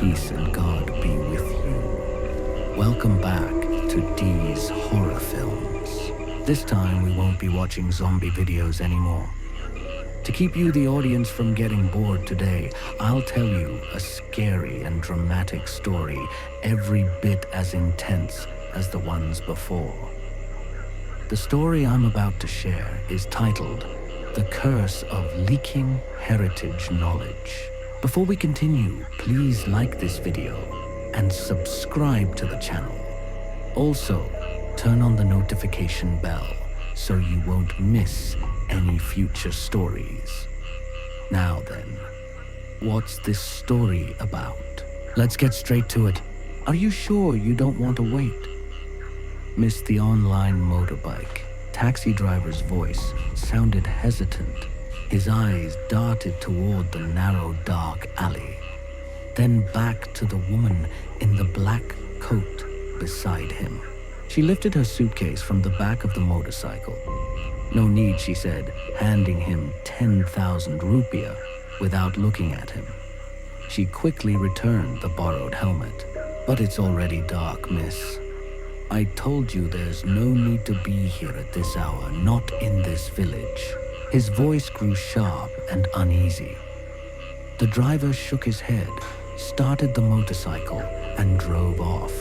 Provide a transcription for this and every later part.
peace and God be with you. Welcome back to D's Horror Films. This time we won't be watching zombie videos anymore. To keep you, the audience, from getting bored today, I'll tell you a scary and dramatic story, every bit as intense as the ones before. The story I'm about to share is titled The Curse of Leaking Heritage Knowledge. Before we continue, please like this video and subscribe to the channel. Also, turn on the notification bell so you won't miss any future stories. Now then, what's this story about? Let's get straight to it. Are you sure you don't want to wait? Miss the online motorbike. Taxi driver's voice sounded hesitant. His eyes darted toward the narrow, dark alley, then back to the woman in the black coat beside him. She lifted her suitcase from the back of the motorcycle. No need, she said, handing him 10,000 rupiah without looking at him. She quickly returned the borrowed helmet. But it's already dark, miss. I told you there's no need to be here at this hour, not in this village. His voice grew sharp and uneasy. The driver shook his head, started the motorcycle, and drove off.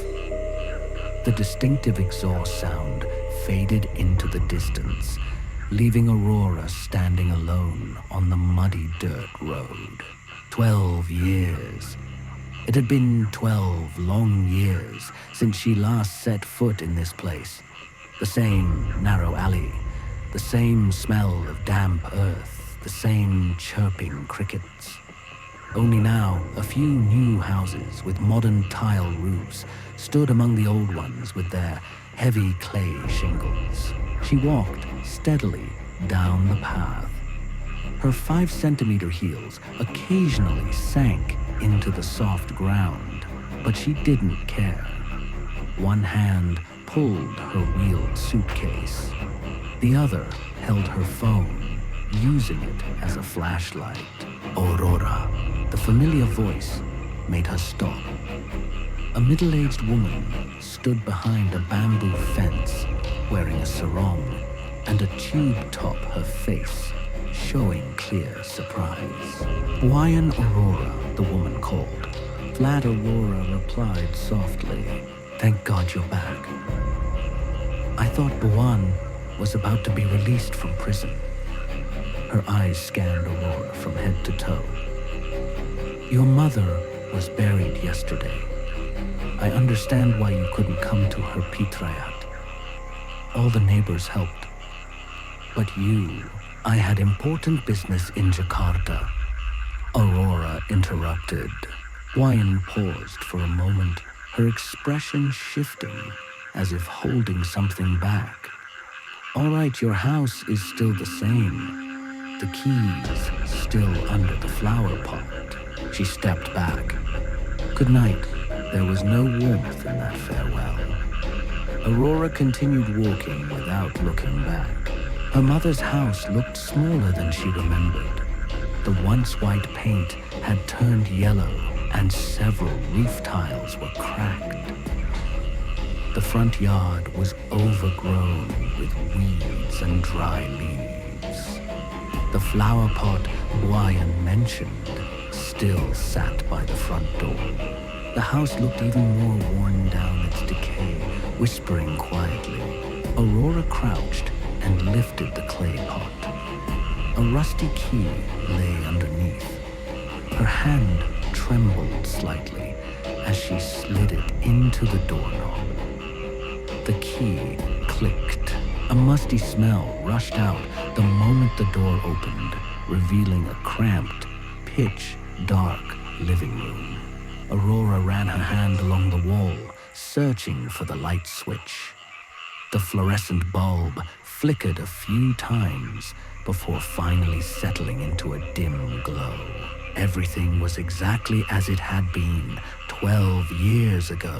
The distinctive exhaust sound faded into the distance, leaving Aurora standing alone on the muddy dirt road. 12 years. It had been 12 long years since she last set foot in this place. The same narrow alley, the same smell of damp earth, the same chirping crickets. Only now, a few new houses with modern tile roofs stood among the old ones with their heavy clay shingles. She walked steadily down the path. Her 5-centimeter heels occasionally sank into the soft ground, but she didn't care. One hand pulled her wheeled suitcase. The other held her phone, using it as a flashlight. Aurora, the familiar voice, made her stop. A middle-aged woman stood behind a bamboo fence, wearing a sarong and a tube top her face, showing clear surprise. Bhuyan Aurora, the woman called. Flat Aurora replied softly, "Thank God you're back. I thought Bhuyan was about to be released from prison." Her eyes scanned Aurora from head to toe. "Your mother was buried yesterday. I understand why you couldn't come to her Pitrayat. All the neighbors helped. But you, I had important business in Jakarta." Aurora interrupted. Bhuyan paused for a moment, her expression shifting, as if holding something back. "All right, your house is still the same. The keys still under the flower pot." She stepped back. "Good night." There was no warmth in that farewell. Aurora continued walking without looking back. Her mother's house looked smaller than she remembered. The once white paint had turned yellow and several roof tiles were cracked. The front yard was overgrown with weeds and dry leaves. The flower pot Bhuyan mentioned still sat by the front door. The house looked even more worn down its decay, whispering quietly. Aurora crouched and lifted the clay pot. A rusty key lay underneath. Her hand trembled slightly as she slid it into the doorknob. The key clicked. A musty smell rushed out the moment the door opened, revealing a cramped, pitch-dark living room. Aurora ran her hand along the wall, searching for the light switch. The fluorescent bulb flickered a few times before finally settling into a dim glow. Everything was exactly as it had been 12 years ago.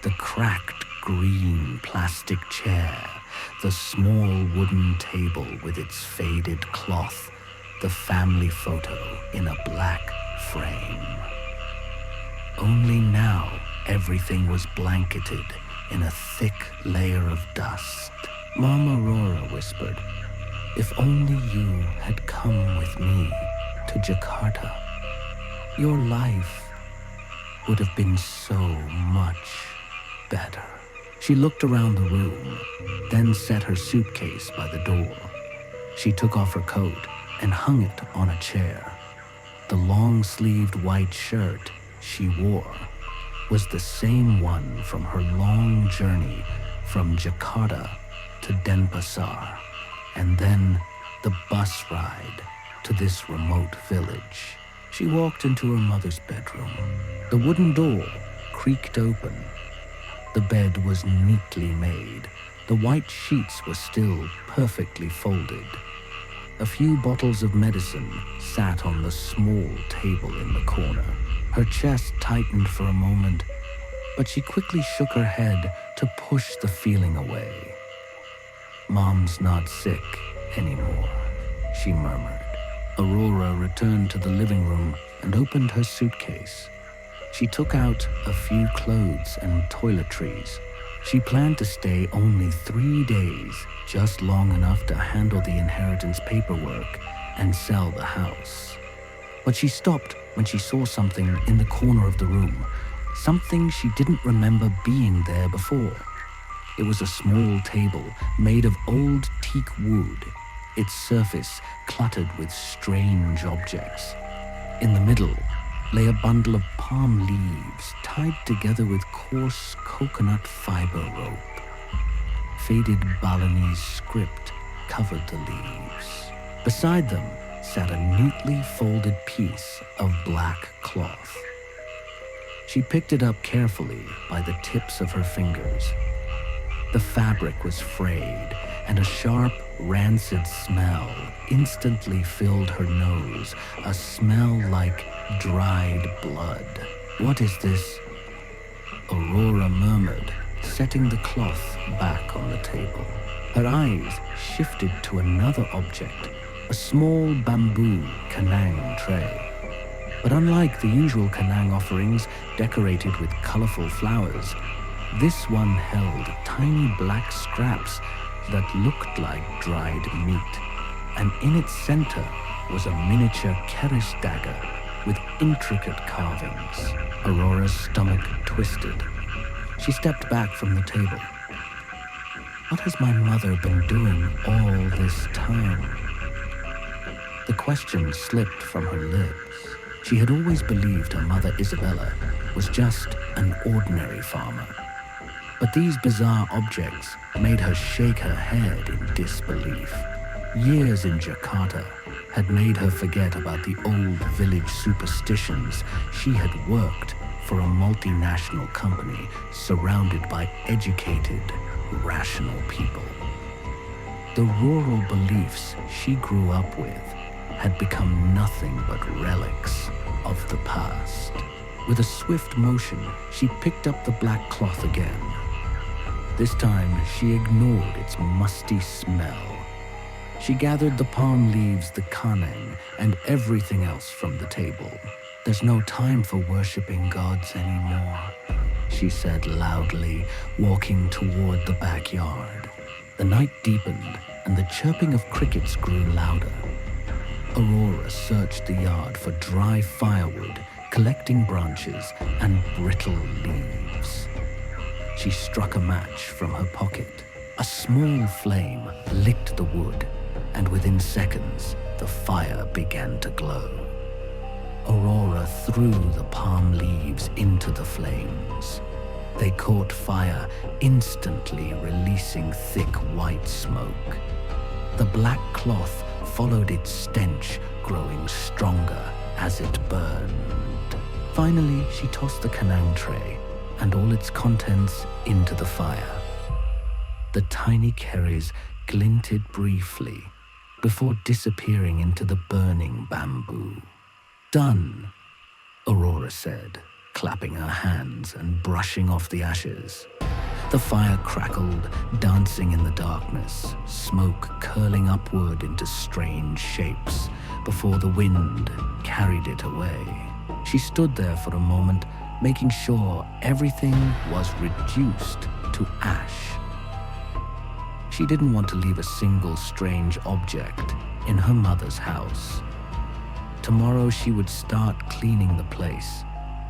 The cracked green plastic chair, the small wooden table with its faded cloth, the family photo in a black frame. only now everything was blanketed in a thick layer of dust. Mom Aurora whispered, "If only you had come with me to Jakarta, your life would have been so much better." She looked around the room, then set her suitcase by the door. She took off her coat and hung it on a chair. The long-sleeved white shirt she wore was the same one from her long journey from Jakarta to Denpasar, and then the bus ride to this remote village. She walked into her mother's bedroom. The wooden door creaked open. The bed was neatly made. The white sheets were still perfectly folded. A few bottles of medicine sat on the small table in the corner. Her chest tightened for a moment, but she quickly shook her head to push the feeling away. "Mom's not sick anymore," she murmured. Aurora returned to the living room and opened her suitcase. She took out a few clothes and toiletries. She planned to stay only 3 days, just long enough to handle the inheritance paperwork and sell the house. But she stopped when she saw something in the corner of the room, something she didn't remember being there before. It was a small table made of old teak wood, its surface cluttered with strange objects. In the middle lay a bundle of palm leaves tied together with coarse coconut fiber rope. Faded Balinese script covered the leaves. Beside them sat a neatly folded piece of black cloth. She picked it up carefully by the tips of her fingers. The fabric was frayed, and a sharp, rancid smell instantly filled her nose, a smell like dried blood. "What is this?" Aurora murmured, setting the cloth back on the table. Her eyes shifted to another object, a small bamboo Kanang tray. But unlike the usual Kanang offerings decorated with colorful flowers, this one held tiny black scraps that looked like dried meat, and in its center was a miniature Keris dagger with intricate carvings. Aurora's stomach twisted. She stepped back from the table. What has my mother been doing all this time? The question slipped from her lips. She had always believed her mother Isabella was just an ordinary farmer. But these bizarre objects made her shake her head in disbelief. Years in Jakarta had made her forget about the old village superstitions. She had worked for a multinational company surrounded by educated, rational people. The rural beliefs she grew up with had become nothing but relics of the past. With a swift motion, she picked up the black cloth again. This time, she ignored its musty smell. She gathered the palm leaves, the kanang, and everything else from the table. "There's no time for worshipping gods anymore," she said loudly, walking toward the backyard. The night deepened, and the chirping of crickets grew louder. Aurora searched the yard for dry firewood, collecting branches and brittle leaves. She struck a match from her pocket. A small flame licked the wood, and within seconds, the fire began to glow. Aurora threw the palm leaves into the flames. They caught fire, instantly releasing thick white smoke. The black cloth followed its stench, growing stronger as it burned. Finally, she tossed the Kanang tray and all its contents into the fire. The tiny keris glinted briefly before disappearing into the burning bamboo. "Done," Aurora said, clapping her hands and brushing off the ashes. The fire crackled, dancing in the darkness, smoke curling upward into strange shapes before the wind carried it away. She stood there for a moment, making sure everything was reduced to ash. She didn't want to leave a single strange object in her mother's house. Tomorrow she would start cleaning the place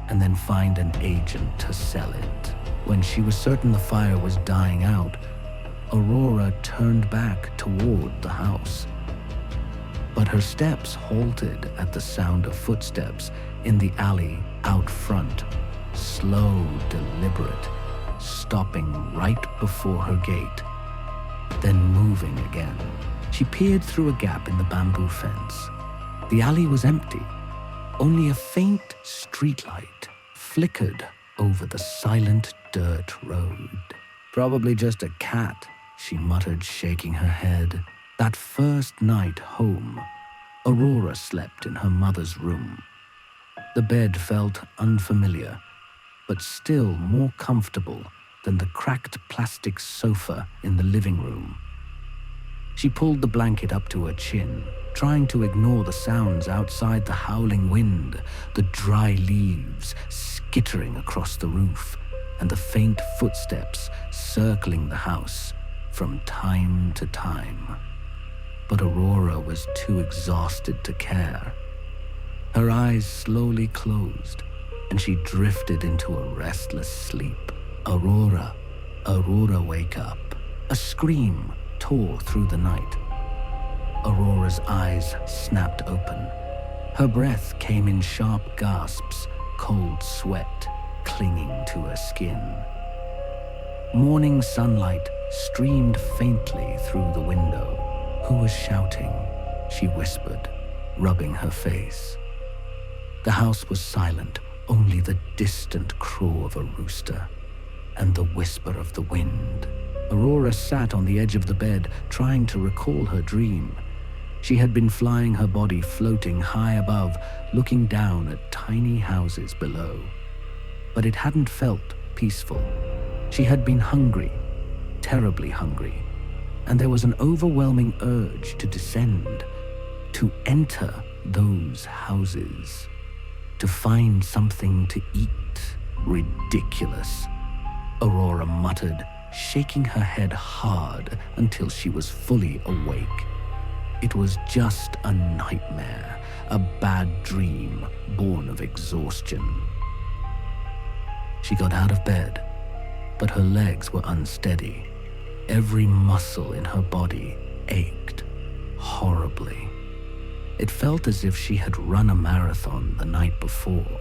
and then find an agent to sell it. When she was certain the fire was dying out, Aurora turned back toward the house. But her steps halted at the sound of footsteps in the alley out front, slow, deliberate, stopping right before her gate, then moving again. She peered through a gap in the bamboo fence. The alley was empty. Only a faint streetlight flickered over the silent dirt road. Probably just a cat, she muttered, shaking her head. That first night home, Aurora slept in her mother's room. The bed felt unfamiliar, but still more comfortable than the cracked plastic sofa in the living room. She pulled the blanket up to her chin, trying to ignore the sounds outside, the howling wind, the dry leaves skittering across the roof, and the faint footsteps circling the house from time to time. But Aurora was too exhausted to care. Her eyes slowly closed, and she drifted into a restless sleep. Aurora, wake up. A scream tore through the night. Aurora's eyes snapped open. Her breath came in sharp gasps, cold sweat clinging to her skin. Morning sunlight streamed faintly through the window. Who was shouting? She whispered, rubbing her face. The house was silent, only the distant crow of a rooster and the whisper of the wind. Aurora sat on the edge of the bed, trying to recall her dream. She had been flying her body, floating high above, looking down at tiny houses below. But it hadn't felt peaceful. She had been hungry, terribly hungry, and there was an overwhelming urge to descend, to enter those houses, to find something to eat. Ridiculous, Aurora muttered, shaking her head hard until she was fully awake. It was just a nightmare, a bad dream born of exhaustion. She got out of bed, but her legs were unsteady. Every muscle in her body ached horribly. It felt as if she had run a marathon the night before.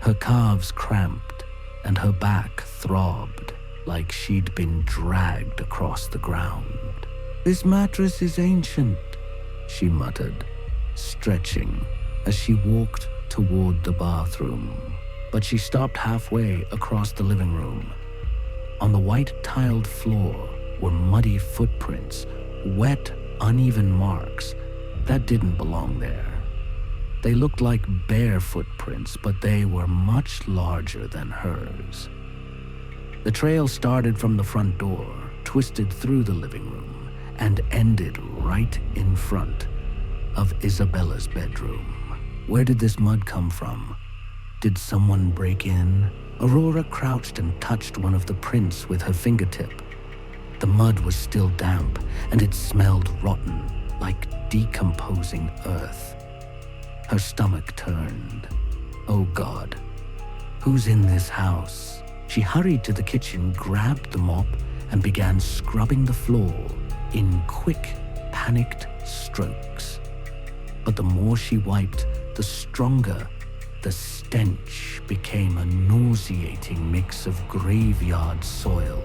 Her calves cramped and her back throbbed like she'd been dragged across the ground. "This mattress is ancient," she muttered, stretching as she walked toward the bathroom. But she stopped halfway across the living room. On the white tiled floor were muddy footprints, wet, uneven marks that didn't belong there. They looked like bare footprints, but they were much larger than hers. The trail started from the front door, twisted through the living room, and ended right in front of Isabella's bedroom. Where did this mud come from? Did someone break in? Aurora crouched and touched one of the prints with her fingertip. The mud was still damp, and it smelled rotten, like decomposing earth. Her stomach turned. Oh God, who's in this house? She hurried to the kitchen, grabbed the mop, and began scrubbing the floor in quick, panicked strokes. But the more she wiped, the stronger the stench became, a nauseating mix of graveyard soil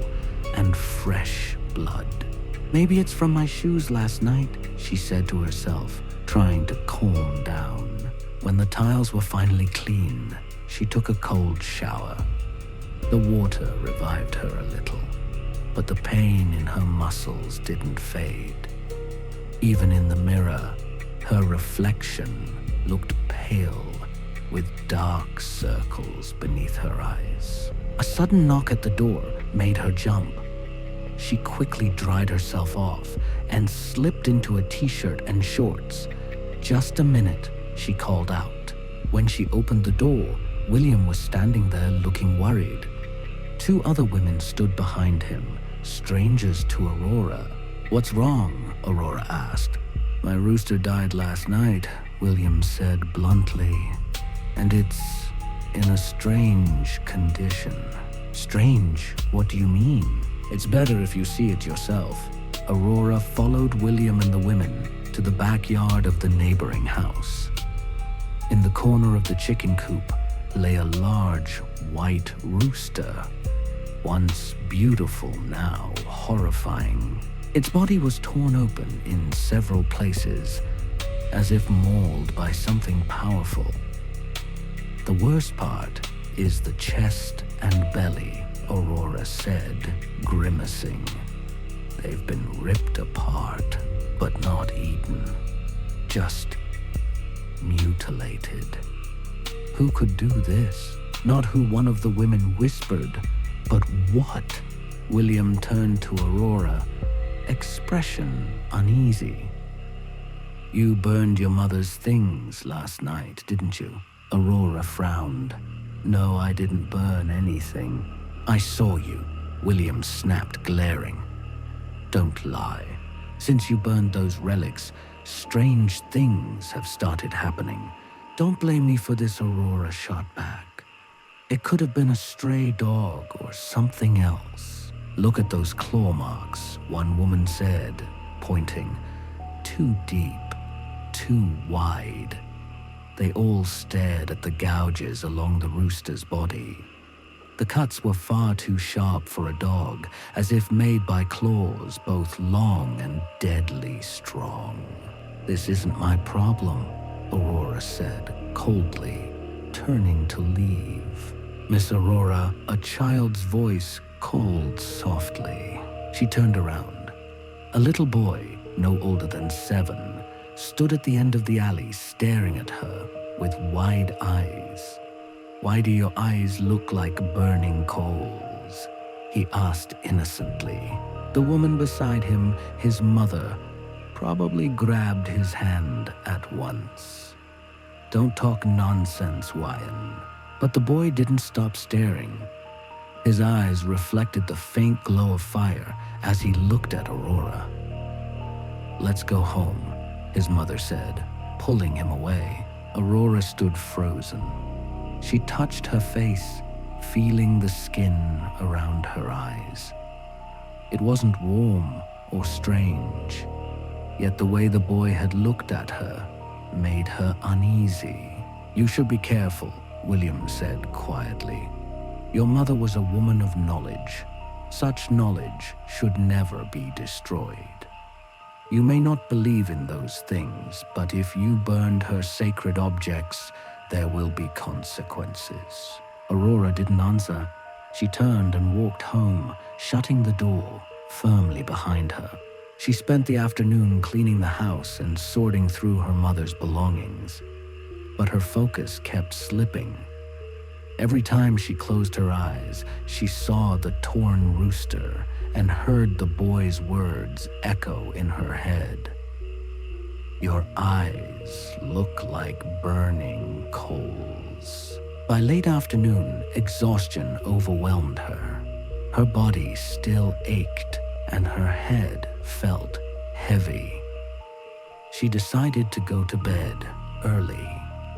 and fresh blood. "Maybe it's from my shoes last night," she said to herself, trying to calm down. When the tiles were finally clean, she took a cold shower. The water revived her a little, but the pain in her muscles didn't fade. Even in the mirror, her reflection looked pale, with dark circles beneath her eyes. A sudden knock at the door made her jump. She quickly dried herself off and slipped into a t-shirt and shorts. "Just a minute," she called out. When she opened the door, William was standing there looking worried. Two other women stood behind him, strangers to Aurora. "What's wrong?" Aurora asked. "My rooster died last night," William said bluntly. "And it's in a strange condition." "Strange? What do you mean?" "It's better if you see it yourself." Aurora followed William and the women to the backyard of the neighboring house. In the corner of the chicken coop lay a large white rooster, once beautiful, now horrifying. Its body was torn open in several places, as if mauled by something powerful. "The worst part is the chest and belly," Aurora said, grimacing. "They've been ripped apart, but not eaten. Just mutilated." Who could do this? Not who one of the women whispered, but what? William turned to Aurora, expression uneasy. "You burned your mother's things last night, didn't you?" Aurora frowned. "No, I didn't burn anything." "I saw you," William snapped, glaring. "Don't lie. Since you burned those relics, strange things have started happening. Don't blame me for this," Aurora shot back. "It could have been a stray dog or something else." "Look at those claw marks," one woman said, pointing. "Too deep, too wide." They all stared at the gouges along the rooster's body. The cuts were far too sharp for a dog, as if made by claws both long and deadly strong. "This isn't my problem," Aurora said coldly, turning to leave. "Miss Aurora," a child's voice called softly. She turned around. A little boy, no older than 7, stood at the end of the alley staring at her with wide eyes. "Why do your eyes look like burning coals?" he asked innocently. The woman beside him, his mother, probably grabbed his hand at once. "Don't talk nonsense, Wyan." But the boy didn't stop staring. His eyes reflected the faint glow of fire as he looked at Aurora. "Let's go home," his mother said, pulling him away. Aurora stood frozen. She touched her face, feeling the skin around her eyes. It wasn't warm or strange, yet the way the boy had looked at her made her uneasy. "You should be careful," William said quietly. "Your mother was a woman of knowledge. Such knowledge should never be destroyed. You may not believe in those things, but if you burned her sacred objects, there will be consequences." Aurora didn't answer. She turned and walked home, shutting the door firmly behind her. She spent the afternoon cleaning the house and sorting through her mother's belongings, but her focus kept slipping. Every time she closed her eyes, she saw the torn rooster and heard the boy's words echo in her head. "Your eyes look like burning coals." By late afternoon, exhaustion overwhelmed her. Her body still ached and her head felt heavy. She decided to go to bed early,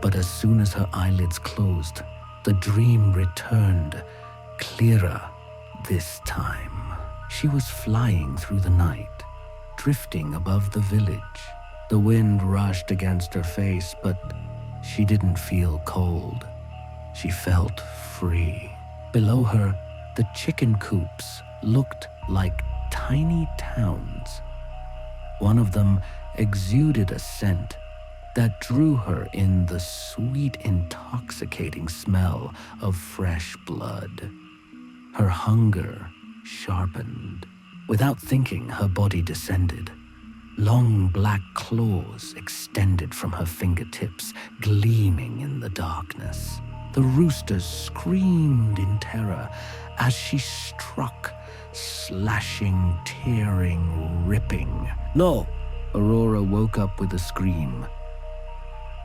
but as soon as her eyelids closed, the dream returned, clearer this time. She was flying through the night, drifting above the village. The wind rushed against her face, but she didn't feel cold. She felt free. Below her, the chicken coops looked like tiny towns. One of them exuded a scent that drew her in, the sweet, intoxicating smell of fresh blood. Her hunger sharpened. Without thinking, her body descended. Long black claws extended from her fingertips, gleaming in the darkness. The roosters screamed in terror as she struck, slashing, tearing, ripping. "No!" Aurora woke up with a scream.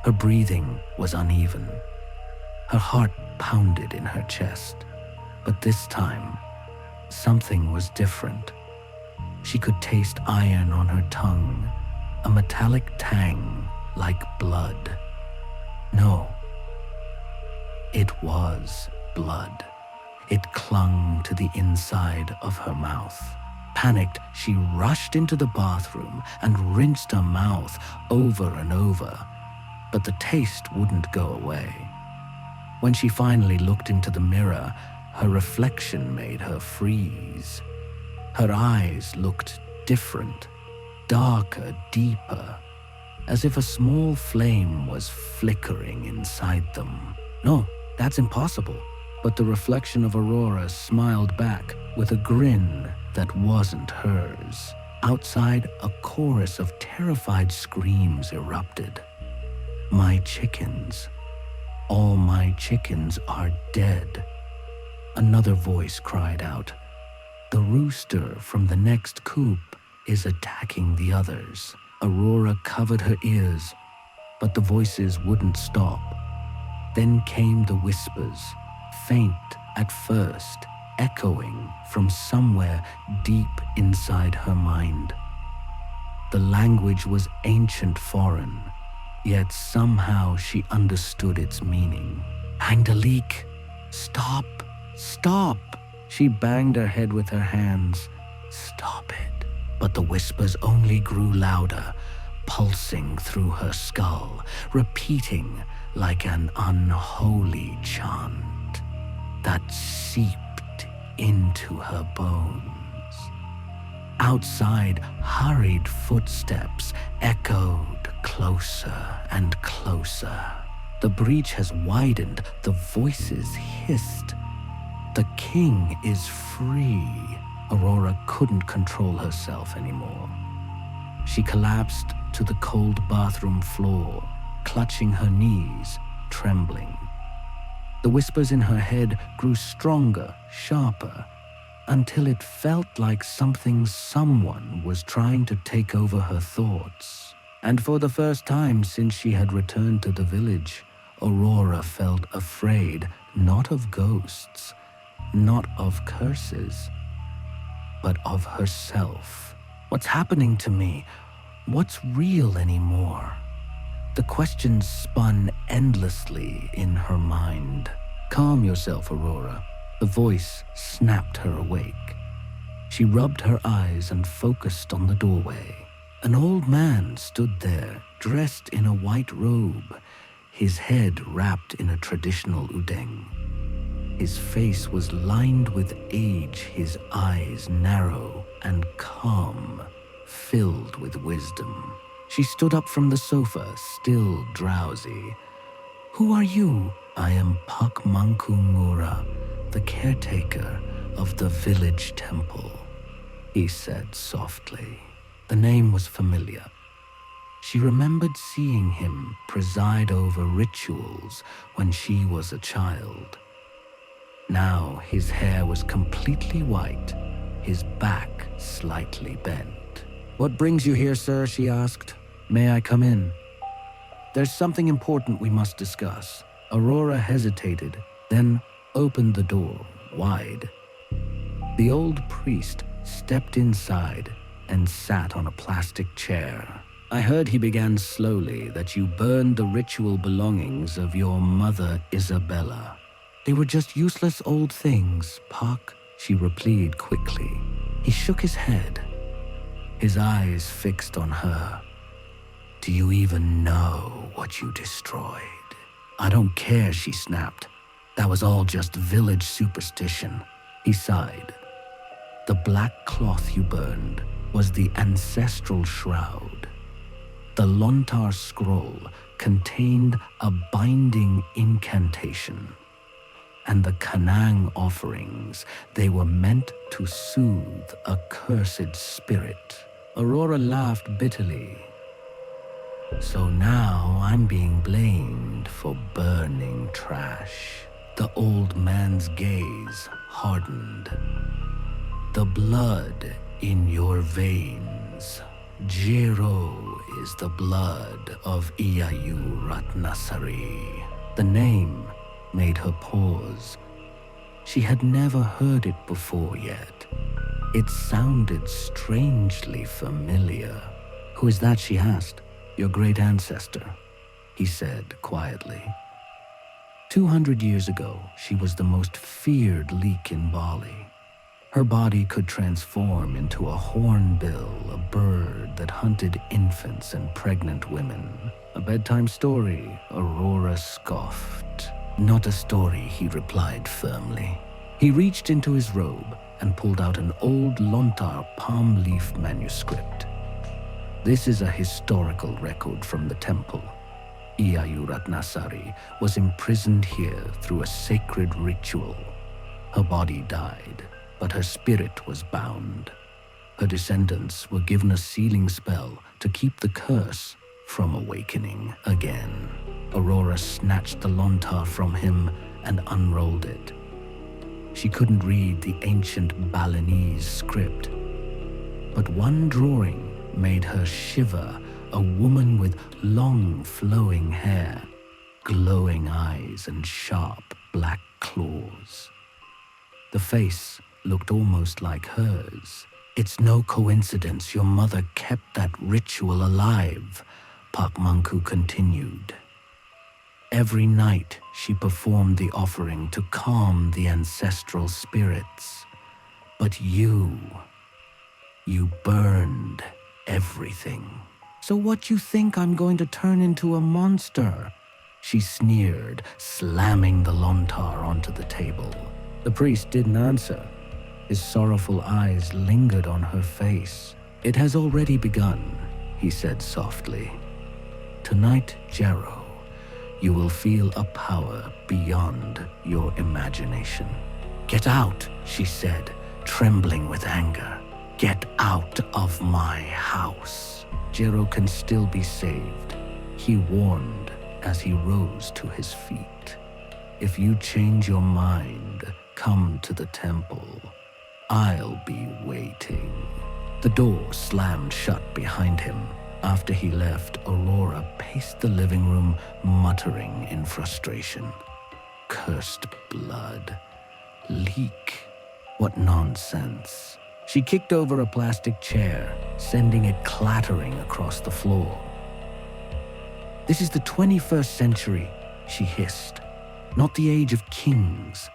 Her breathing was uneven. Her heart pounded in her chest, but this time, something was different. She could taste iron on her tongue, a metallic tang like blood. No, it was blood. It clung to the inside of her mouth. Panicked, she rushed into the bathroom and rinsed her mouth over and over, but the taste wouldn't go away. When she finally looked into the mirror, her reflection made her freeze. Her eyes looked different, darker, deeper, as if a small flame was flickering inside them. No, that's impossible. But the reflection of Aurora smiled back with a grin that wasn't hers. Outside, a chorus of terrified screams erupted. My chickens. All my chickens are dead. Another voice cried out. The rooster from the next coop is attacking the others. Aurora covered her ears, but the voices wouldn't stop. Then came the whispers, faint at first, echoing from somewhere deep inside her mind. The language was ancient foreign, yet somehow she understood its meaning. Angelique, stop, stop! She banged her head with her hands. Stop it. But the whispers only grew louder, pulsing through her skull, repeating like an unholy chant that seeped into her bones. Outside, hurried footsteps echoed closer and closer. The breach has widened, the voices hissed. The king is free. Aurora couldn't control herself anymore. She collapsed to the cold bathroom floor, clutching her knees, trembling. The whispers in her head grew stronger, sharper, until it felt like someone was trying to take over her thoughts. And for the first time since she had returned to the village, Aurora felt afraid, not of ghosts, not of curses, but of herself. What's happening to me? What's real anymore? The questions spun endlessly in her mind. Calm yourself, Aurora. The voice snapped her awake. She rubbed her eyes and focused on the doorway. An old man stood there, dressed in a white robe, his head wrapped in a traditional udeng. His face was lined with age, his eyes narrow and calm, filled with wisdom. She stood up from the sofa, still drowsy. Who are you? I am Pak Mangkungura, the caretaker of the village temple, he said softly. The name was familiar. She remembered seeing him preside over rituals when she was a child. Now his hair was completely white, his back slightly bent. What brings you here, sir? She asked. May I come in? There's something important we must discuss. Aurora hesitated, then opened the door wide. The old priest stepped inside and sat on a plastic chair. I heard, he began slowly, that you burned the ritual belongings of your mother Isabella. They were just useless old things, Pak, she replied quickly. He shook his head, his eyes fixed on her. Do you even know what you destroyed? I don't care, she snapped. That was all just village superstition. He sighed. The black cloth you burned was the ancestral shroud. The Lontar scroll contained a binding incantation. And the Kanang offerings, they were meant to soothe a cursed spirit. Aurora laughed bitterly. So now I'm being blamed for burning trash. The old man's gaze hardened. The blood in your veins. Jiro is the blood of Iyayu Ratnasari. The name made her pause. She had never heard it before yet. It sounded strangely familiar. "Who is that?" she asked. "Your great ancestor," he said quietly. 200 years ago, she was the most feared leek in Bali. Her body could transform into a hornbill, a bird that hunted infants and pregnant women. "A bedtime story," Aurora scoffed. "Not a story," he replied firmly. He reached into his robe and pulled out an old Lontar palm leaf manuscript. "This is a historical record from the temple. Iyayuratnasari was imprisoned here through a sacred ritual. Her body died, but her spirit was bound. Her descendants were given a sealing spell to keep the curse from awakening again." Aurora snatched the Lontar from him and unrolled it. She couldn't read the ancient Balinese script, but one drawing made her shiver. A woman with long flowing hair, glowing eyes and sharp black claws. The face looked almost like hers. "It's no coincidence your mother kept that ritual alive," Pakmanku continued. "Every night she performed the offering to calm the ancestral spirits. But you burned everything." "So what you think I'm going to turn into a monster?" she sneered, slamming the Lontar onto the table. The priest didn't answer. His sorrowful eyes lingered on her face. "It has already begun," he said softly. "Tonight, Jero, you will feel a power beyond your imagination." "Get out," she said, trembling with anger. "Get out of my house." "Jero can still be saved," he warned as he rose to his feet. "If you change your mind, come to the temple. I'll be waiting." The door slammed shut behind him. After he left, Aurora paced the living room, muttering in frustration. Cursed blood. Leek. What nonsense. She kicked over a plastic chair, sending it clattering across the floor. "This is the 21st century," she hissed, "not the age of kings."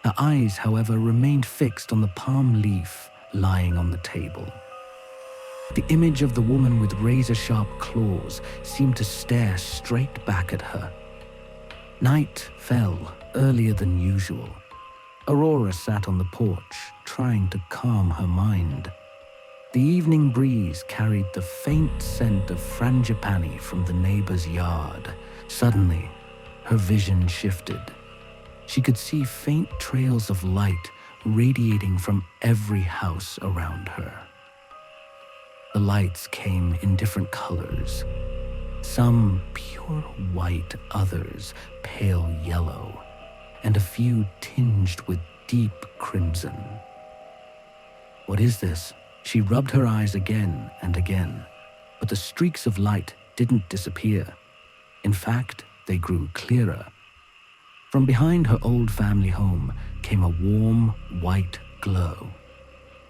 Her eyes, however, remained fixed on the palm leaf lying on the table. The image of the woman with razor-sharp claws seemed to stare straight back at her. Night fell earlier than usual. Aurora sat on the porch, trying to calm her mind. The evening breeze carried the faint scent of frangipani from the neighbor's yard. Suddenly, her vision shifted. She could see faint trails of light radiating from every house around her. The lights came in different colors, some pure white, others pale yellow, and a few tinged with deep crimson. "What is this?" She rubbed her eyes again and again, but the streaks of light didn't disappear. In fact, they grew clearer. From behind her old family home came a warm, white glow.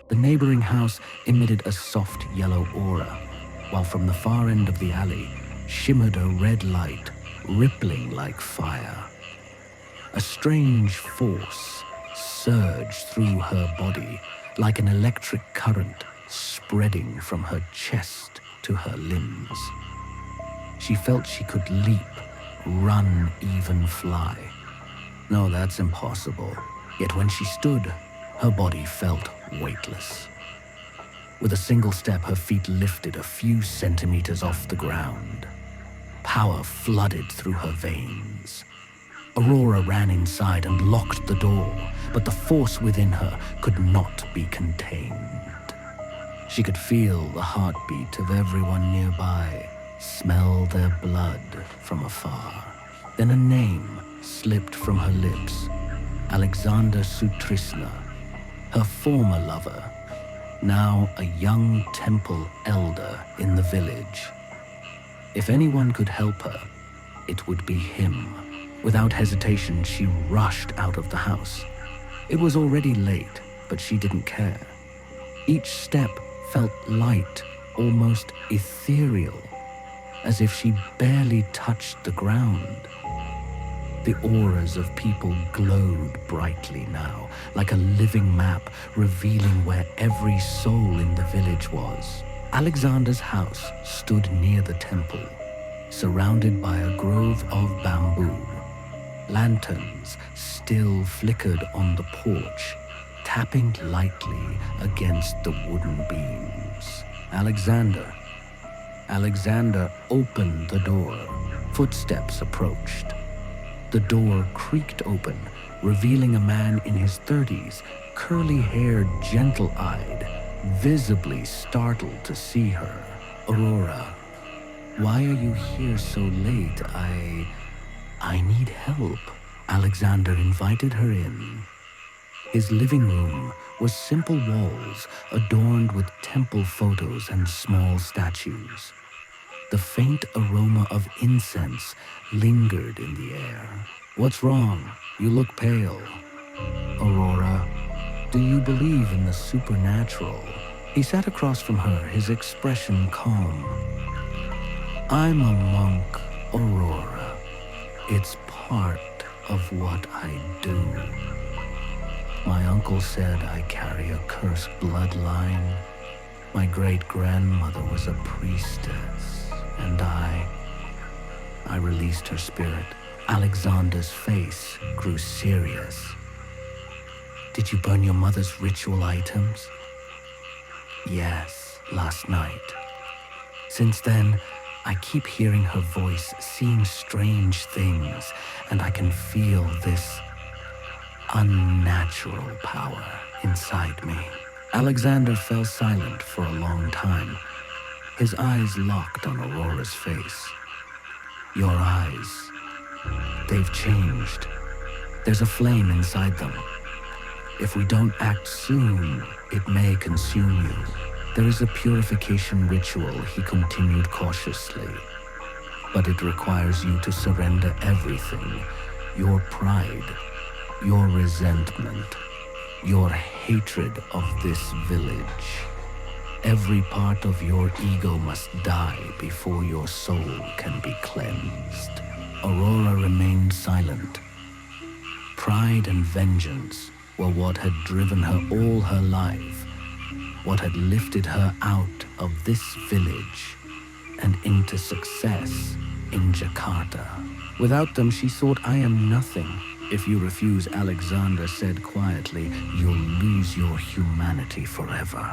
The neighboring house emitted a soft yellow aura, while from the far end of the alley shimmered a red light, rippling like fire. A strange force surged through her body, like an electric current spreading from her chest to her limbs. She felt she could leap, run, even fly. No, that's impossible. Yet when she stood, her body felt weightless. With a single step, her feet lifted a few centimeters off the ground. Power flooded through her veins. Aurora ran inside and locked the door, but the force within her could not be contained. She could feel the heartbeat of everyone nearby, smell their blood from afar. Then a name slipped from her lips. Alexander Sutrisna, her former lover, now a young temple elder in the village. If anyone could help her, it would be him. Without hesitation, she rushed out of the house. It was already late, but she didn't care. Each step felt light, almost ethereal, as if she barely touched the ground. The auras of people glowed brightly now, like a living map revealing where every soul in the village was. Alexander's house stood near the temple, surrounded by a grove of bamboo. Lanterns still flickered on the porch, tapping lightly against the wooden beams. Alexander opened the door. Footsteps approached. The door creaked open, revealing a man in his 30s, curly-haired, gentle-eyed, visibly startled to see her. "Aurora, why are you here so late? I need help." Alexander invited her in. His living room was simple walls adorned with temple photos and small statues. The faint aroma of incense lingered in the air. "What's wrong? You look pale." "Aurora, do you believe in the supernatural?" He sat across from her, his expression calm. "I'm a monk, Aurora. It's part of what I do. My uncle said I carry a cursed bloodline. My great-grandmother was a priestess, and I released her spirit." Alexander's face grew serious. "Did you burn your mother's ritual items?" "Yes, last night. Since then, I keep hearing her voice, seeing strange things, and I can feel this unnatural power inside me." Alexander fell silent for a long time. His eyes locked on Aurora's face. "Your eyes, they've changed. There's a flame inside them. If we don't act soon, it may consume you. There is a purification ritual," he continued cautiously. "But it requires you to surrender everything. Your pride, your resentment, your hatred of this village. Every part of your ego must die before your soul can be cleansed." Aurora remained silent. Pride and vengeance were what had driven her all her life, what had lifted her out of this village and into success in Jakarta. Without them, she thought, "I am nothing." "If you refuse," Alexander said quietly, "you'll lose your humanity forever."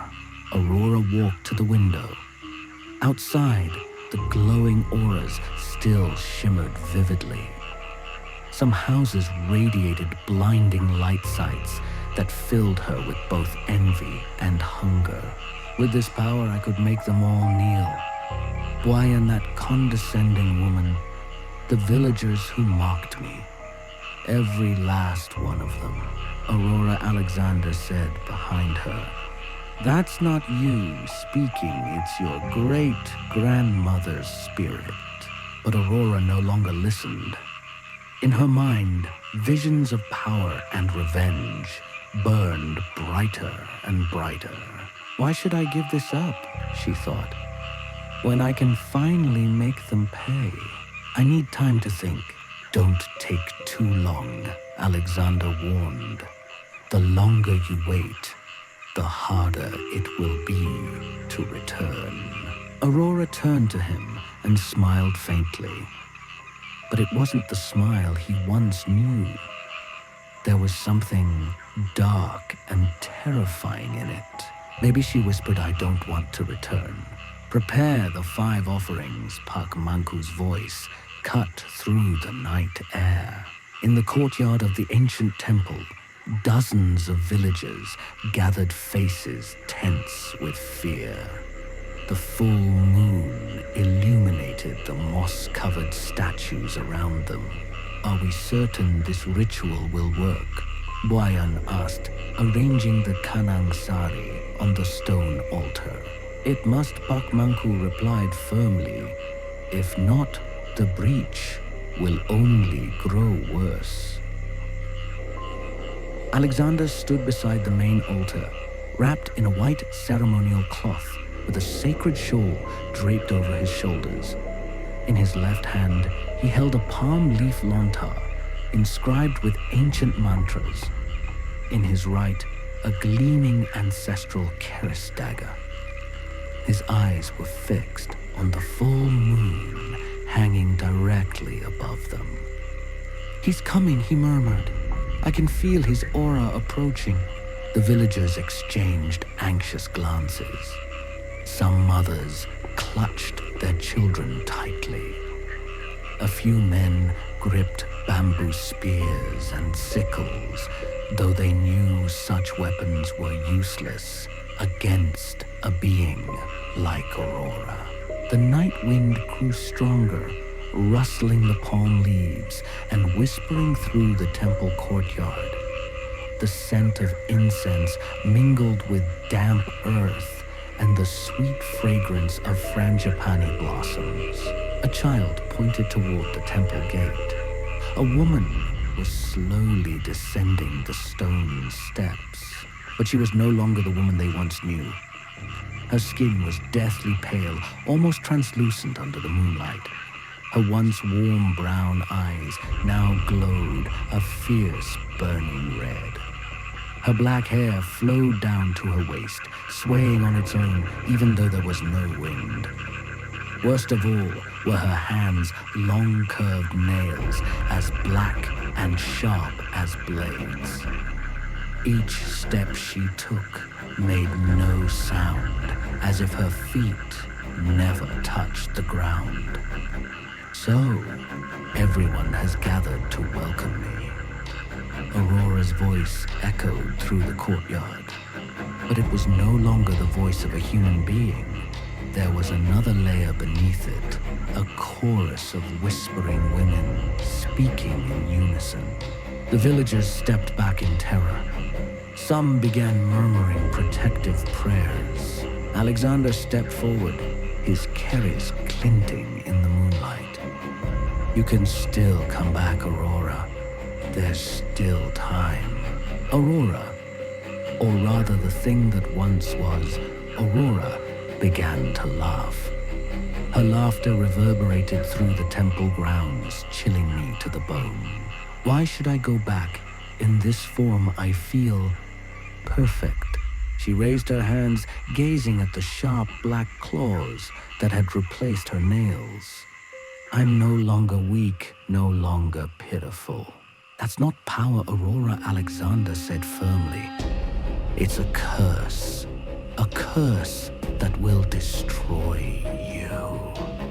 Aurora walked to the window. Outside, the glowing auras still shimmered vividly. Some houses radiated blinding light sights that filled her with both envy and hunger. "With this power, I could make them all kneel. Why, and that condescending woman, the villagers who mocked me. Every last one of them." Aurora, Alexander said behind her. "That's not you speaking, it's your great-grandmother's spirit." But Aurora no longer listened. In her mind, visions of power and revenge burned brighter and brighter. "Why should I give this up?" she thought, "when I can finally make them pay? I need time to think." "Don't take too long," Alexander warned. "The longer you wait, the harder it will be to return." Aurora turned to him and smiled faintly. But it wasn't the smile he once knew. There was something dark and terrifying in it. Maybe she whispered, "I don't want to return." "Prepare the 5 offerings," Pak Manku's voice cut through the night air. In the courtyard of the ancient temple, dozens of villagers gathered, faces tense with fear. The full moon illuminated the moss-covered statues around them. "Are we certain this ritual will work?" Boyan asked, arranging the kanang sari on the stone altar. "It must," Pak Manku replied firmly. "If not, the breach will only grow worse. Alexander stood beside the main altar, wrapped in a white ceremonial cloth with a sacred shawl draped over his shoulders. In his left hand, he held a palm leaf lontar inscribed with ancient mantras. In his right, a gleaming ancestral Cursed dagger. His eyes were fixed on the full moon hanging directly above them. "He's coming," he murmured. "I can feel his aura approaching." The villagers exchanged anxious glances. Some mothers clutched their children tightly. A few men gripped bamboo spears and sickles, though they knew such weapons were useless against a being like Aurora. The night wind grew stronger, rustling the palm leaves and whispering through the temple courtyard. The scent of incense mingled with damp earth and the sweet fragrance of frangipani blossoms. A child pointed toward the temple gate. A woman was slowly descending the stone steps, but she was no longer the woman they once knew. Her skin was deathly pale, almost translucent under the moonlight. Her once warm brown eyes now glowed a fierce burning red. Her black hair flowed down to her waist, swaying on its own even though there was no wind. Worst of all were her hands' long curved nails, as black and sharp as blades. Each step she took made no sound, as if her feet never touched the ground. "So, everyone has gathered to welcome me." Aurora's voice echoed through the courtyard, but it was no longer the voice of a human being. There was another layer beneath it, a chorus of whispering women speaking in unison. The villagers stepped back in terror. Some began murmuring protective prayers. Alexander stepped forward, his keris glinting in the moonlight. "You can still come back, Aurora. There's still time." Aurora, or rather the thing that once was Aurora, began to laugh. Her laughter reverberated through the temple grounds, chilling me to the bone. "Why should I go back? In this form I feel perfect." She raised her hands, gazing at the sharp black claws that had replaced her nails. "I'm no longer weak, no longer pitiful." "That's not power, Aurora," Alexander said firmly. "It's a curse that will destroy you."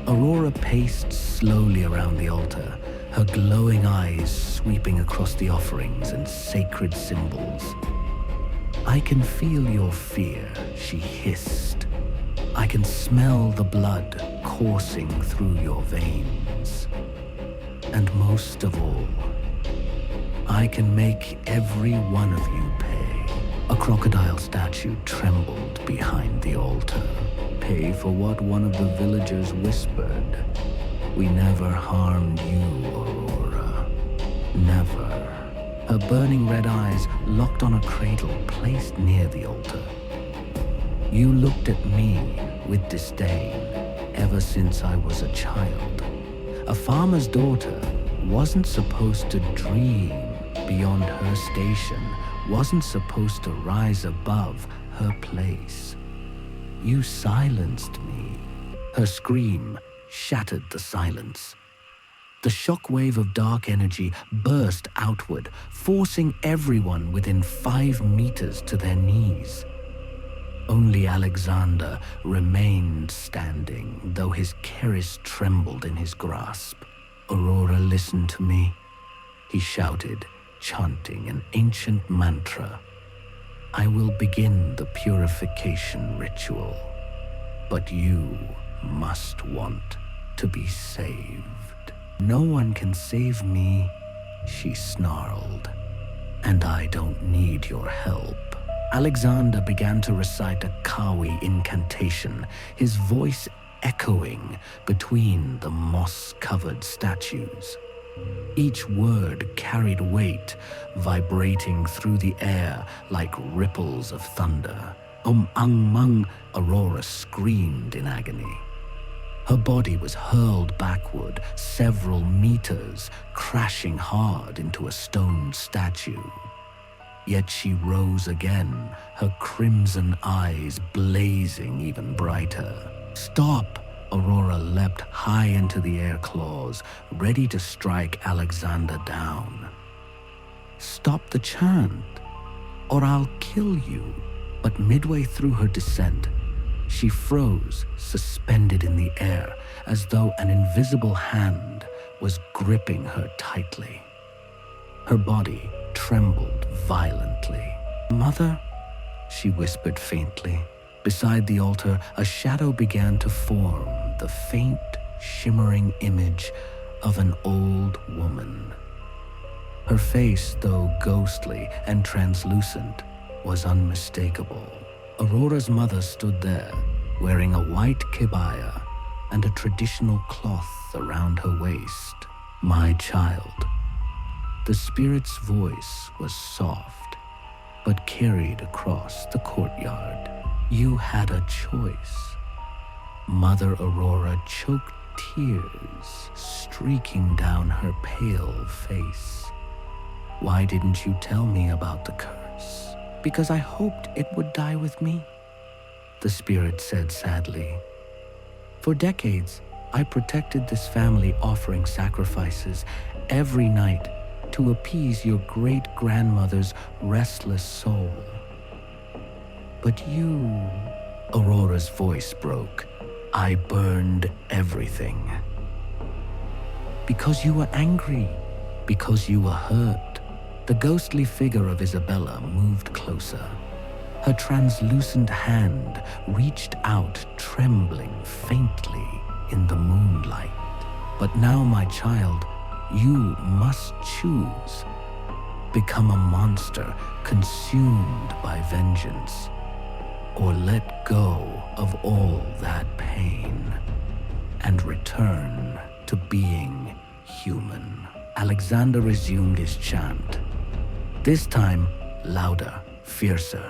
Aurora paced slowly around the altar, her glowing eyes sweeping across the offerings and sacred symbols. "I can feel your fear," she hissed. "I can smell the blood coursing through your veins. And most of all, I can make every one of you pay." A crocodile statue trembled behind the altar. "Pay for what one of the villagers whispered. We never harmed you, Aurora. Never." Her burning red eyes locked on a cradle placed near the altar. "You looked at me with disdain ever since I was a child. A farmer's daughter wasn't supposed to dream beyond her station, wasn't supposed to rise above her place. You silenced me." Her scream shattered the silence. The shockwave of dark energy burst outward, forcing everyone within 5 meters to their knees. Only Alexander remained standing, though his keris trembled in his grasp. "Aurora, listen to me," he shouted, chanting an ancient mantra. "I will begin the purification ritual, but you must want to be saved." "No one can save me," she snarled, "and I don't need your help." Alexander began to recite a Kawi incantation, his voice echoing between the moss-covered statues. Each word carried weight, vibrating through the air like ripples of thunder. Ang Mang, Aurora screamed in agony. Her body was hurled backward several meters, crashing hard into a stone statue. Yet she rose again, her crimson eyes blazing even brighter. "Stop!" Aurora leapt high into the air claws, ready to strike Alexander down. "Stop the chant, or I'll kill you." But midway through her descent, she froze, suspended in the air, as though an invisible hand was gripping her tightly. Her body trembled violently. "Mother," she whispered faintly. Beside the altar, a shadow began to form, the faint, shimmering image of an old woman. Her face, though ghostly and translucent, was unmistakable. Aurora's mother stood there, wearing a white kebaya and a traditional cloth around her waist. "My child." The spirit's voice was soft, but carried across the courtyard. "You had a choice." Mother Aurora choked tears streaking down her pale face. "Why didn't you tell me about the curse?" "Because I hoped it would die with me," the spirit said sadly. "For decades, I protected this family, offering sacrifices every night to appease your great-grandmother's restless soul. But you," Aurora's voice broke, "I burned everything. Because you were angry, because you were hurt." The ghostly figure of Isabella moved closer. Her translucent hand reached out, trembling faintly in the moonlight. "But now, my child, you must choose. Become a monster consumed by vengeance, or let go of all that pain and return to being human." Alexander resumed his chant, this time louder, fiercer.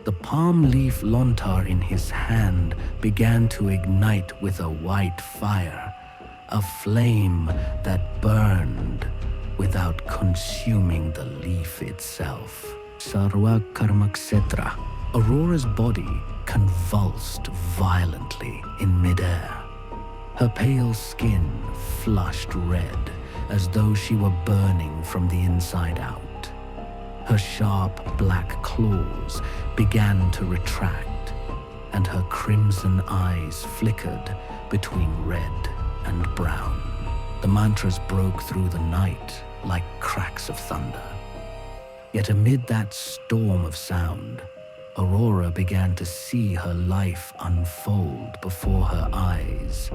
The palm leaf lontar in his hand began to ignite with a white fire, a flame that burned without consuming the leaf itself. Sarva Karmaksetra. Aurora's body convulsed violently in midair. Her pale skin flushed red, as though she were burning from the inside out. Her sharp black claws began to retract, and her crimson eyes flickered between red and brown. The mantras broke through the night like cracks of thunder. Yet amid that storm of sound, Aurora began to see her life unfold before her eyes,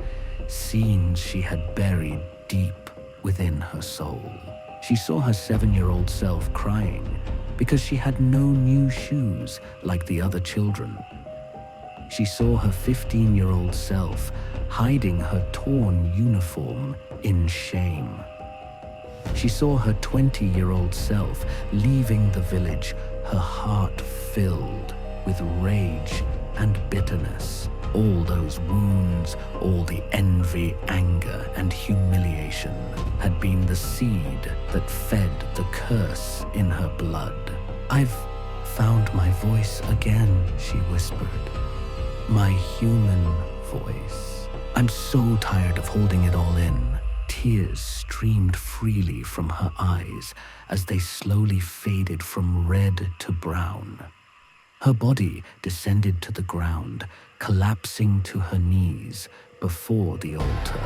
scenes she had buried deep within her soul. She saw her 7-year-old self crying because she had no new shoes like the other children. She saw her 15-year-old self hiding her torn uniform in shame. She saw her 20-year-old self leaving the village, her heart filled with rage and bitterness. All those wounds, all the envy, anger, and humiliation had been the seed that fed the curse in her blood. "I've found my voice again," she whispered. "My human voice. I'm so tired of holding it all in." Tears streamed freely from her eyes as they slowly faded from red to brown. Her body descended to the ground, collapsing to her knees before the altar.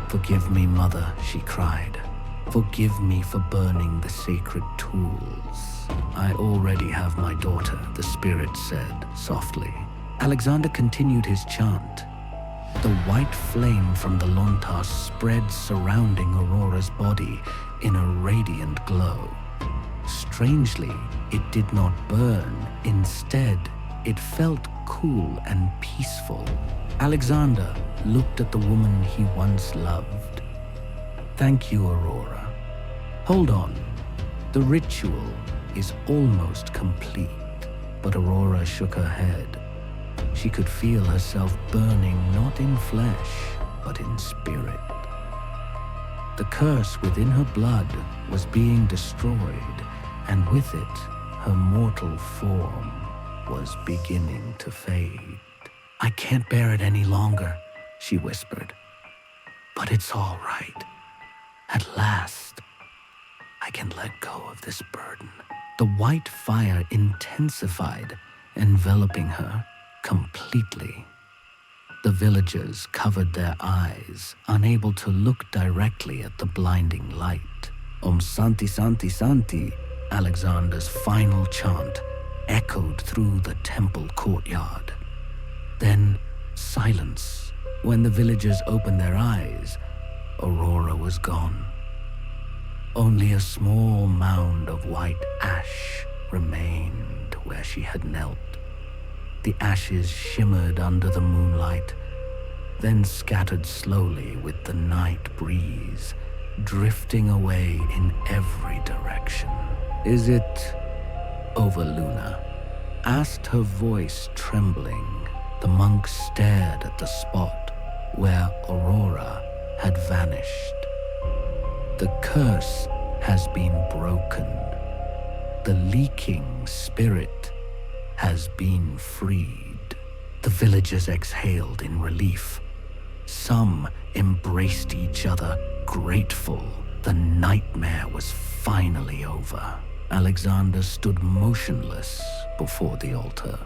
"Forgive me, Mother," she cried. "Forgive me for burning the sacred tools." "I already have my daughter," the spirit said softly. Alexander continued his chant. The white flame from the lontar spread surrounding Aurora's body in a radiant glow. Strangely, it did not burn. Instead, it felt cool and peaceful. Alexander looked at the woman he once loved. Thank you, Aurora. Hold on. The ritual is almost complete. But Aurora shook her head. She could feel herself burning not in flesh, but in spirit. The curse within her blood was being destroyed, and with it, her mortal form was beginning to fade. I can't bear it any longer, she whispered. But it's all right. At last, I can let go of this burden. The white fire intensified, enveloping her completely. The villagers covered their eyes, unable to look directly at the blinding light. Om Santi Santi Santi, Alexander's final chant, echoed through the temple courtyard. Then silence. When the villagers opened their eyes, Aurora was gone. Only a small mound of white ash remained where she had knelt. The ashes shimmered under the moonlight, then scattered slowly with the night breeze, drifting away in every direction. Is it over, Luna? Asked her voice trembling. The monk stared at the spot where Aurora had vanished. The curse has been broken. The leaking spirit has been freed. The villagers exhaled in relief. Some embraced each other, grateful. The nightmare was finally over. Alexander stood motionless before the altar.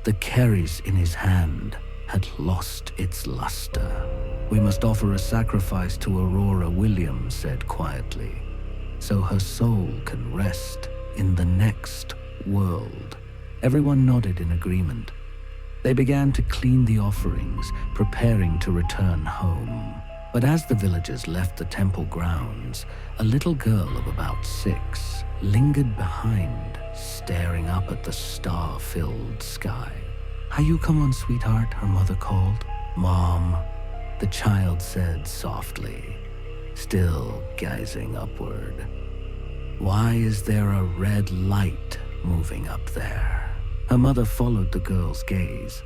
The kerries in his hand had lost its luster. We must offer a sacrifice to Aurora, William said quietly, so her soul can rest in the next world. Everyone nodded in agreement. They began to clean the offerings, preparing to return home. But as the villagers left the temple grounds, a little girl of about 6 lingered behind, staring up at the star-filled sky. "Are you come on, sweetheart?" her mother called. "Mom," the child said softly, still gazing upward. "Why is there a red light moving up there?" Her mother followed the girl's gaze.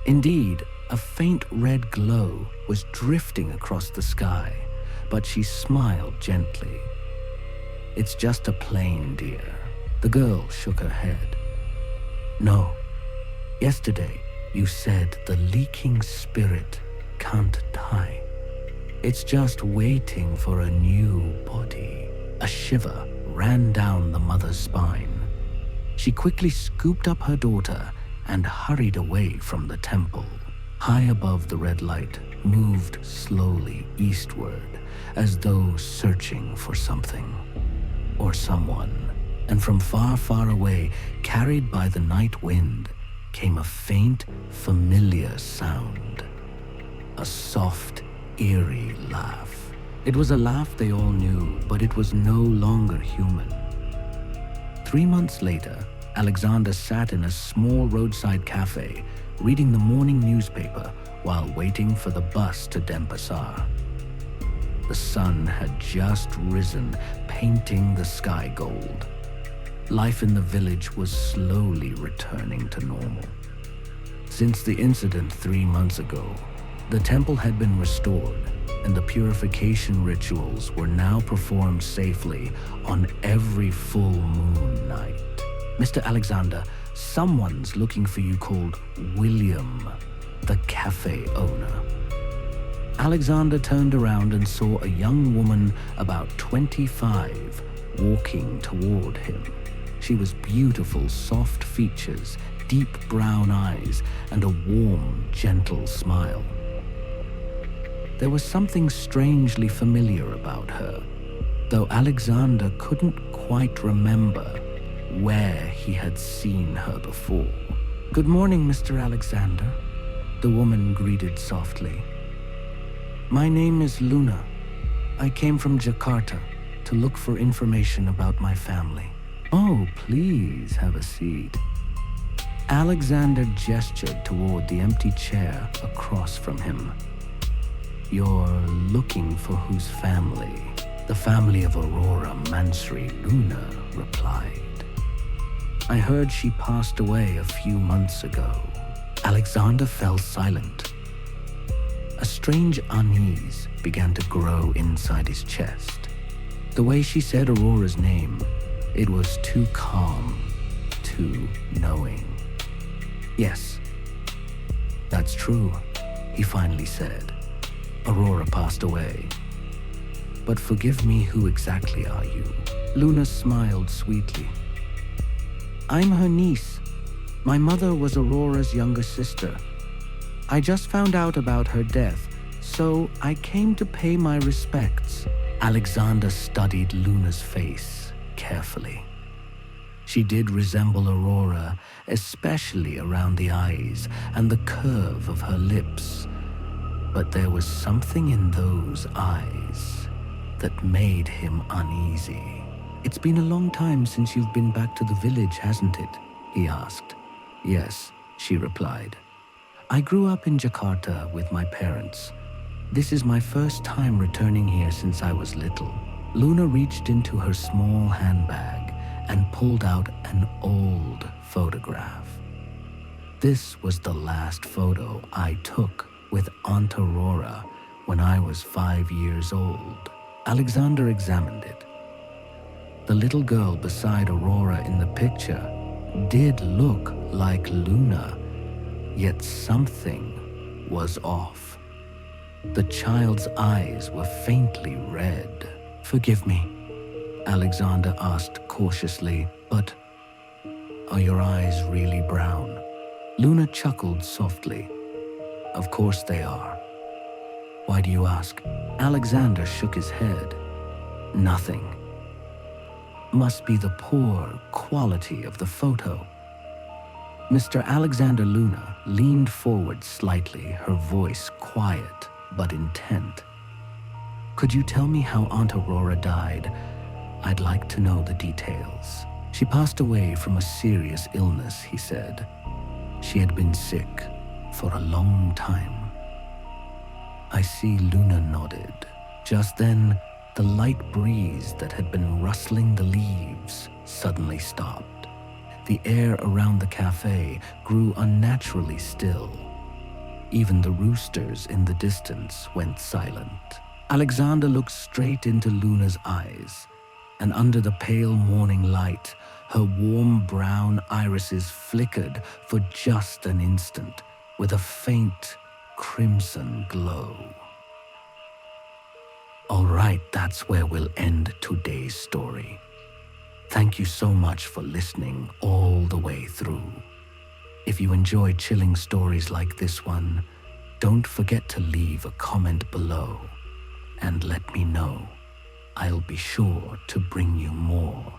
Indeed, a faint red glow was drifting across the sky, but she smiled gently. "It's just a plane, dear." The girl shook her head. "No. Yesterday, you said the leaking spirit can't die. It's just waiting for a new body." A shiver ran down the mother's spine. She quickly scooped up her daughter and hurried away from the temple. High above the red light, moved slowly eastward, as though searching for something or someone. And from far, far away, carried by the night wind, came a faint, familiar sound. A soft, eerie laugh. It was a laugh they all knew, but it was no longer human. 3 months later, Alexander sat in a small roadside cafe, reading the morning newspaper while waiting for the bus to Denpasar. The sun had just risen, painting the sky gold. Life in the village was slowly returning to normal. Since the incident 3 months ago, the temple had been restored, and the purification rituals were now performed safely on every full moon night. "Mr. Alexander, someone's looking for you," called William, the cafe owner. Alexander turned around and saw a young woman about 25 walking toward him. She was beautiful, soft features, deep brown eyes, and a warm, gentle smile. There was something strangely familiar about her, though Alexander couldn't quite remember where he had seen her before. "Good morning, Mr. Alexander," the woman greeted softly. "My name is Luna. I came from Jakarta to look for information about my family." "Oh, please have a seat." Alexander gestured toward the empty chair across from him. You're looking for whose family? The family of Aurora Mansri, Luna replied. I heard she passed away a few months ago. Alexander fell silent. A strange unease began to grow inside his chest. The way she said Aurora's name, it was too calm, too knowing. Yes, that's true, he finally said. Aurora passed away. But forgive me, who exactly are you? Luna smiled sweetly. I'm her niece. My mother was Aurora's younger sister. I just found out about her death, so I came to pay my respects. Alexander studied Luna's face carefully. She did resemble Aurora, especially around the eyes and the curve of her lips. But there was something in those eyes that made him uneasy. It's been a long time since you've been back to the village, hasn't it? He asked. Yes, she replied. I grew up in Jakarta with my parents. This is my first time returning here since I was little. Luna reached into her small handbag and pulled out an old photograph. This was the last photo I took with Aunt Aurora when I was 5 years old. Alexander examined it. The little girl beside Aurora in the picture did look like Luna, yet something was off. The child's eyes were faintly red. Forgive me, Alexander asked cautiously, but are your eyes really brown? Luna chuckled softly. Of course they are. Why do you ask? Alexander shook his head. Nothing. Must be the poor quality of the photo. Mr. Alexander Luna leaned forward slightly, her voice quiet but intent. Could you tell me how Aunt Aurora died? I'd like to know the details. She passed away from a serious illness, he said. She had been sick for a long time. I see. Luna nodded. Just then, the light breeze that had been rustling the leaves suddenly stopped. The air around the cafe grew unnaturally still. Even the roosters in the distance went silent. Alexander looked straight into Luna's eyes, and under the pale morning light, her warm brown irises flickered for just an instant with a faint crimson glow. All right, that's where we'll end today's story. Thank you so much for listening all the way through. If you enjoy chilling stories like this one, don't forget to leave a comment below and let me know. I'll be sure to bring you more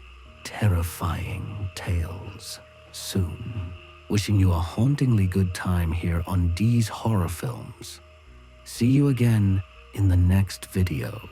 terrifying tales soon. Wishing you a hauntingly good time here on D's Horror Films. See you again in the next video.